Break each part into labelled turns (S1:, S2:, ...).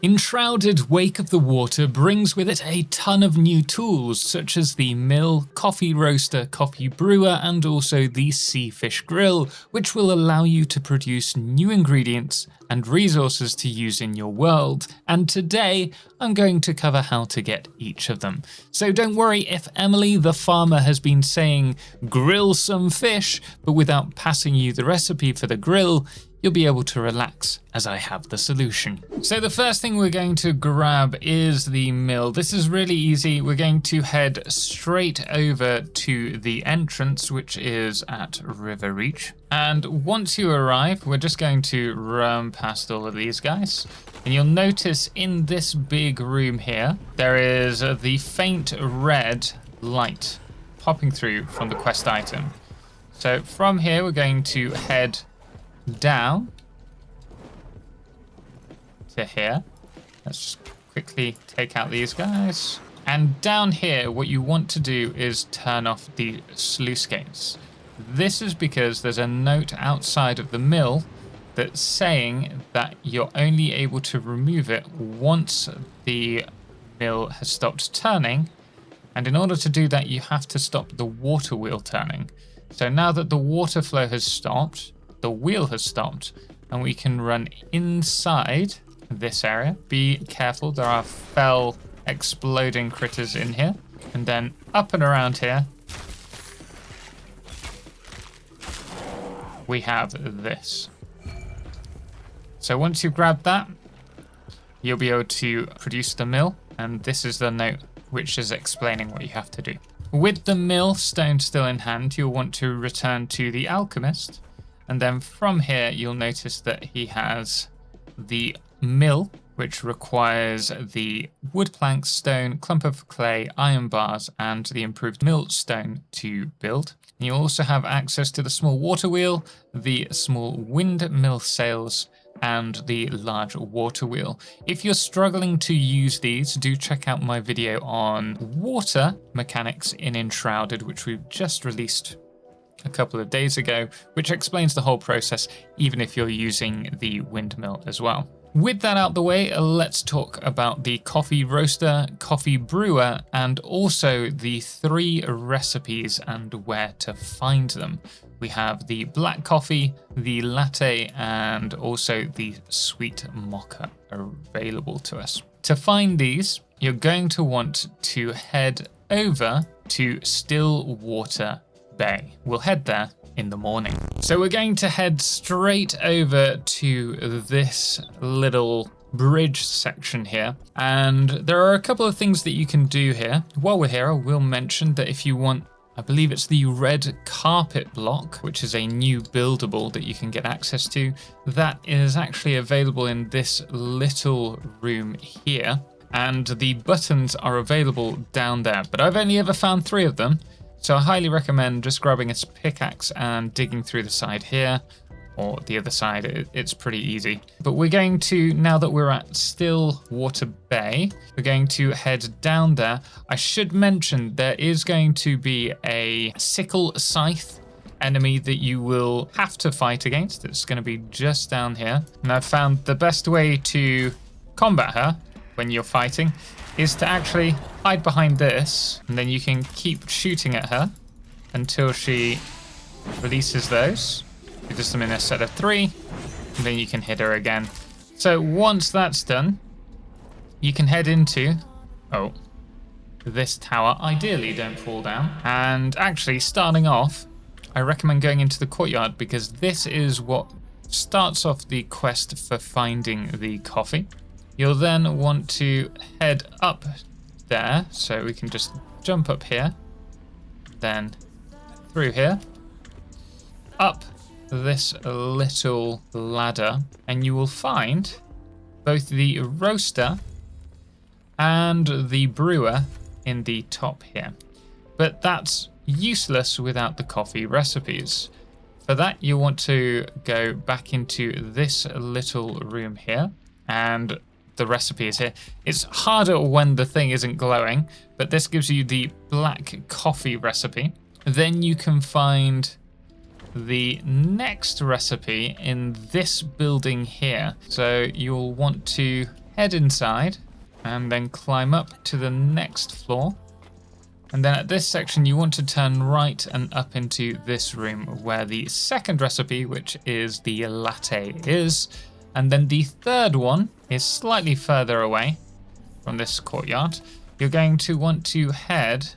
S1: Enshrouded Wake of the Water brings with it a ton of new tools such as the mill, coffee roaster, coffee brewer and also the sea fish grill, which will allow you to produce new ingredients and resources to use in your world, and today I'm going to cover how to get each of them. So don't worry if Emily the farmer has been saying grill some fish, but without passing you the recipe for the grill, you'll be able to relax as I have the solution. So the first thing we're going to grab is the mill. This is really easy. We're going to head straight over to the entrance, which is at River Reach. And once you arrive, we're just going to run past all of these guys. And you'll notice in this big room here, there is the faint red light popping through from the quest item. So from here, we're going to head down to here. Let's just quickly take out these guys. And down here, what you want to do is turn off the sluice gates. This is because there's a note outside of the mill that's saying that you're only able to remove it once the mill has stopped turning. And in order to do that, you have to stop the water wheel turning. So now that the water flow has stopped, the wheel has stopped, and we can run inside this area. Be careful, there are fell exploding critters in here. And then up and around here, we have this. So once you grab that, you'll be able to produce the mill, and this is the note which is explaining what you have to do. With the mill stone still in hand, you'll want to return to the alchemist. And then from here, you'll notice that he has the mill, which requires the wood planks, stone, clump of clay, iron bars, and the improved mill stone to build. You'll also have access to the small water wheel, the small windmill sails, and the large water wheel. If you're struggling to use these, do check out my video on water mechanics in Enshrouded, which we've just released a couple of days ago, which explains the whole process, even if you're using the windmill as well. With that out the way, let's talk about the coffee roaster, coffee brewer, and also the 3 recipes and where to find them. We have the black coffee, the latte, and also the sweet mocha available to us. To find these, you're going to want to head over to Stillwater Bay. We'll head there in the morning. So we're going to head straight over to this little bridge section here, and there are a couple of things that you can do here. While we're here, I will mention that if you want, I believe it's the red carpet block, which is a new buildable that you can get access to, that is actually available in this little room here, and the buttons are available down there, but I've only ever found 3 of them. So I highly recommend just grabbing a pickaxe and digging through the side here, or the other side. It's pretty easy. But we're going to, now that we're at Stillwater Bay, we're going to head down there. I should mention there is going to be a sickle scythe enemy that you will have to fight against. It's going to be just down here. And I've found the best way to combat her when you're fighting is to actually hide behind this, and then you can keep shooting at her until she releases those. You do them in a set of 3, and then you can hit her again. So once that's done, you can head into, this tower. Ideally, don't fall down. And actually, starting off, I recommend going into the courtyard because this is what starts off the quest for finding the coffee. You'll then want to head up there, so we can just jump up here, then through here, up this little ladder, and you will find both the roaster and the brewer in the top here. But that's useless without the coffee recipes. For that, you want to go back into this little room here, and the recipe is here. It's harder when the thing isn't glowing, but this gives you the black coffee recipe. Then you can find the next recipe in this building here. So you'll want to head inside and then climb up to the next floor. And then at this section, you want to turn right and up into this room where the second recipe, which is the latte, is. And then the third one is slightly further away from this courtyard. You're going to want to head,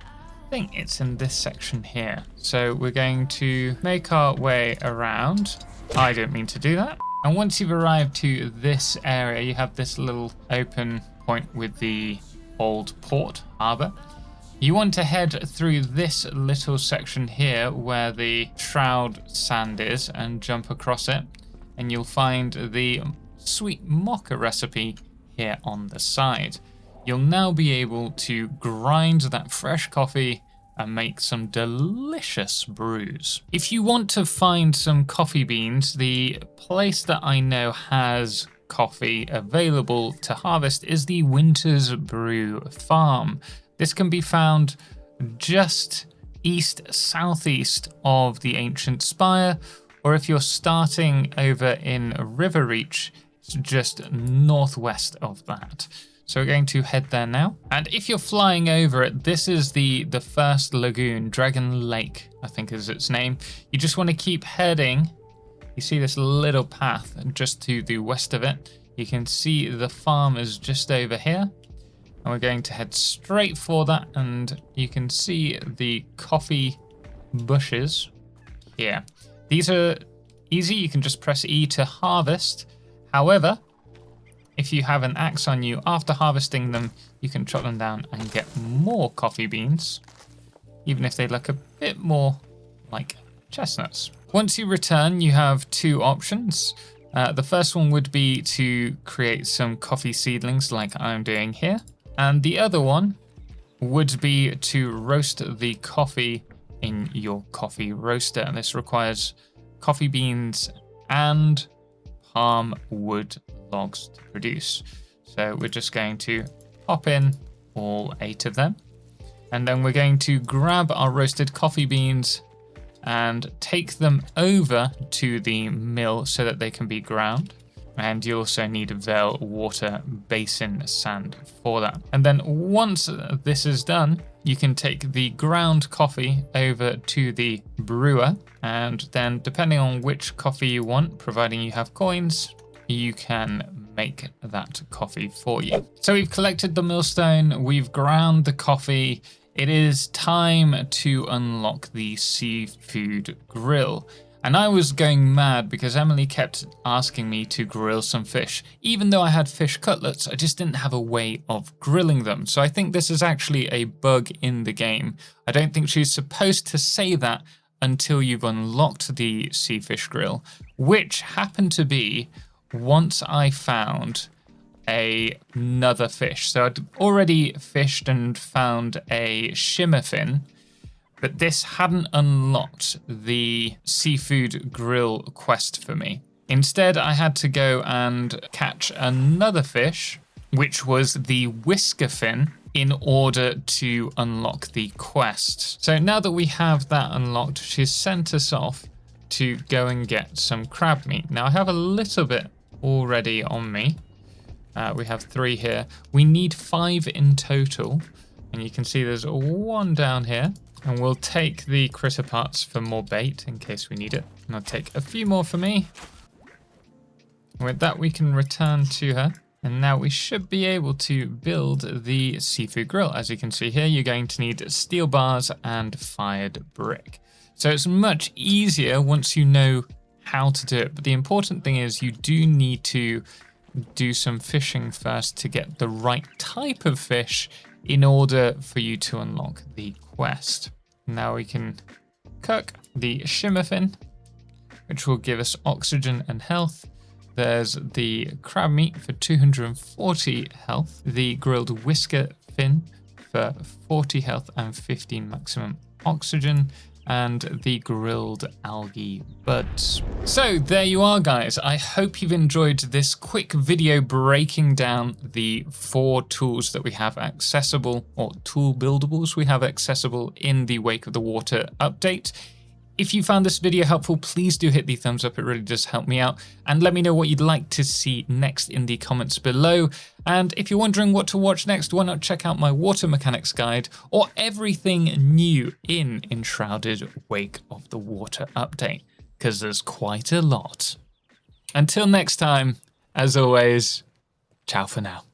S1: I think it's in this section here. So we're going to make our way around. I don't mean to do that. And once you've arrived to this area, you have this little open point with the old port harbour. You want to head through this little section here where the shroud sand is and jump across it. And you'll find the sweet mocha recipe here on the side. You'll now be able to grind that fresh coffee and make some delicious brews. If you want to find some coffee beans, the place that I know has coffee available to harvest is the Winter's Brew Farm. This can be found just southeast of the ancient spire, or if you're starting over in River Reach, it's just northwest of that. So we're going to head there now. And if you're flying over it, this is the first lagoon, Dragon Lake, I think is its name. You just want to keep heading. You see this little path just to the west of it. You can see the farm is just over here. And we're going to head straight for that, and you can see the coffee bushes here. These are easy, you can just press E to harvest. However, if you have an axe on you after harvesting them, you can chop them down and get more coffee beans, even if they look a bit more like chestnuts. Once you return, you have two options. The first one would be to create some coffee seedlings like I'm doing here. And the other one would be to roast the coffee in your coffee roaster. And this requires coffee beans and palm wood logs to produce. So we're just going to pop in all 8 of them. And then we're going to grab our roasted coffee beans and take them over to the mill so that they can be ground. And you also need a Vale water basin sand for that. And then once this is done, you can take the ground coffee over to the brewer. And then depending on which coffee you want, providing you have coins, you can make that coffee for you. So we've collected the millstone, we've ground the coffee. It is time to unlock the seafood grill. And I was going mad because Emily kept asking me to grill some fish. Even though I had fish cutlets, I just didn't have a way of grilling them. So I think this is actually a bug in the game. I don't think she's supposed to say that until you've unlocked the seafish grill, which happened to be once I found another fish. So I'd already fished and found a shimmerfin, but this hadn't unlocked the seafood grill quest for me. Instead, I had to go and catch another fish, which was the whiskerfin, in order to unlock the quest. So now that we have that unlocked, she's sent us off to go and get some crab meat. Now I have a little bit already on me. We have 3 here. We need 5 in total. And you can see there's 1 down here. And we'll take the critter parts for more bait in case we need it. And I'll take a few more for me. With that, we can return to her. And now we should be able to build the seafood grill. As you can see here, you're going to need steel bars and fired brick. So it's much easier once you know how to do it. But the important thing is you do need to do some fishing first to get the right type of fish in order for you to unlock the quest. Now we can cook the shimmerfin, which will give us oxygen and health. There's the crab meat for 240 health, the grilled whisker fin for 40 health and 15 maximum oxygen, and the grilled algae buds. So there you are, guys. I hope you've enjoyed this quick video breaking down the 4 tools that we have accessible, or tool buildables we have accessible in the Wake of the Water update. If you found this video helpful, please do hit the thumbs up. It really does help me out. And let me know what you'd like to see next in the comments below. And if you're wondering what to watch next, why not check out my water mechanics guide or everything new in Enshrouded Wake of the Water update, because there's quite a lot. Until next time, as always, ciao for now.